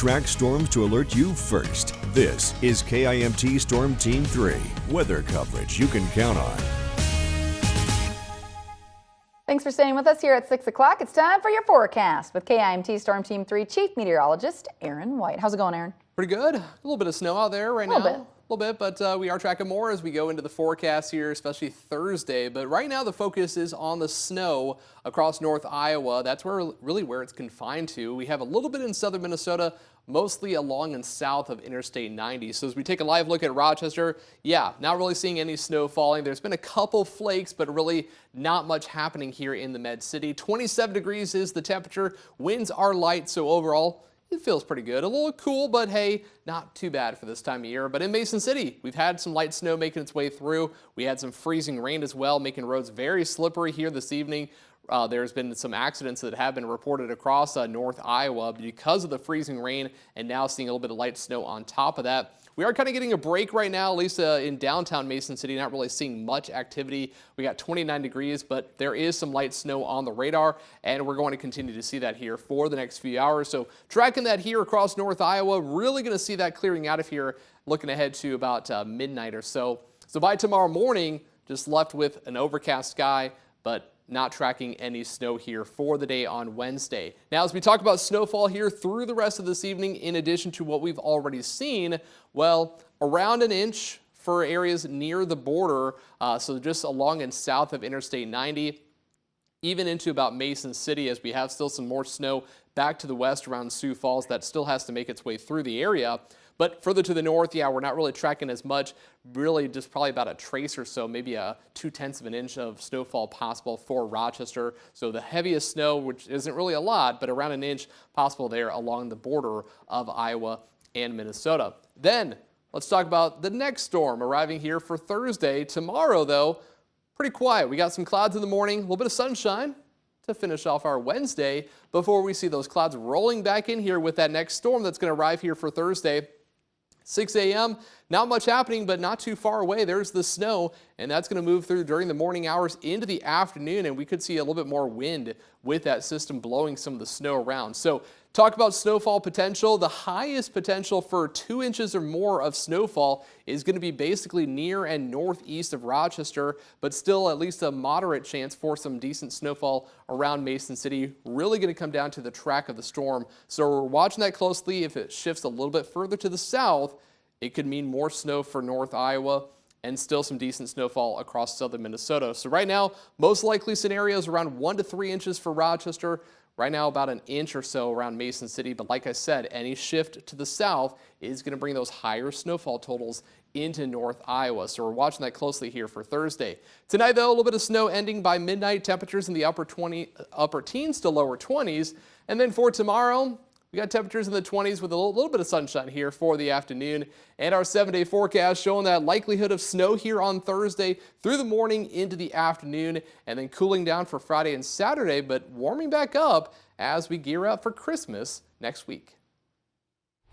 track storms to alert you first. This is KIMT Storm Team 3, weather coverage you can count on. Thanks for staying with us here at 6 o'clock. It's time for your forecast with KIMT Storm Team 3 Chief Meteorologist Aaron White. How's it going, Aaron? Pretty good. A little bit of snow out there right now. A little bit, but we are tracking more as we go into the forecast here, especially Thursday. But right now the focus is on the snow across North Iowa. That's where it's confined to. We have a little bit in southern Minnesota, mostly along and south of Interstate 90. So as we take a live look at Rochester, yeah, not really seeing any snow falling. There's been a couple flakes, but really not much happening here in the Med City. 27 degrees is the temperature. Winds are light, so overall, it feels pretty good. A little cool, but hey, not too bad for this time of year. But in Mason City, we've had some light snow making its way through. We had some freezing rain as well, making roads very slippery here this evening. There's been some accidents that have been reported across North Iowa because of the freezing rain, and now seeing a little bit of light snow on top of that. We are kind of getting a break right now, at least in downtown Mason City, not really seeing much activity. We got 29 degrees, but there is some light snow on the radar, and we're going to continue to see that here for the next few hours. So tracking that here across North Iowa, really going to see that clearing out of here, looking ahead to about midnight or so. So by tomorrow morning, just left with an overcast sky, but not tracking any snow here for the day on Wednesday. Now, as we talk about snowfall here through the rest of this evening, in addition to what we've already seen, well, around an inch for areas near the border, so just along and south of Interstate 90, even into about Mason City, as we have still some more snow back to the west around Sioux Falls that still has to make its way through the area. But further to the north, yeah, we're not really tracking as much, really just probably about a trace or so, maybe a 0.2 of an inch of snowfall possible for Rochester. So the heaviest snow, which isn't really a lot, but around an inch possible there along the border of Iowa and Minnesota. Then let's talk about the next storm arriving here for Thursday. Tomorrow, though, pretty quiet. We got some clouds in the morning, a little bit of sunshine to finish off our Wednesday before we see those clouds rolling back in here with that next storm that's going to arrive here for Thursday. 6 a.m., not much happening, but not too far away. There's the snow, and that's going to move through during the morning hours into the afternoon, and we could see a little bit more wind with that system blowing some of the snow around. So talk about snowfall potential. The highest potential for 2 inches or more of snowfall is going to be basically near and northeast of Rochester, but still at least a moderate chance for some decent snowfall around Mason City. Really going to come down to the track of the storm. So we're watching that closely. If it shifts a little bit further to the south, it could mean more snow for North Iowa and still some decent snowfall across southern Minnesota. So right now, most likely scenarios around 1 to 3 inches for Rochester. Right now, about an inch or so around Mason City. But like I said, any shift to the south is going to bring those higher snowfall totals into North Iowa. So we're watching that closely here for Thursday. Tonight, though, a little bit of snow ending by midnight. Temperatures in the upper teens to lower 20s. And then for tomorrow, we got temperatures in the 20s with a little bit of sunshine here for the afternoon. And our 7-day forecast showing that likelihood of snow here on Thursday through the morning into the afternoon, and then cooling down for Friday and Saturday, but warming back up as we gear up for Christmas next week.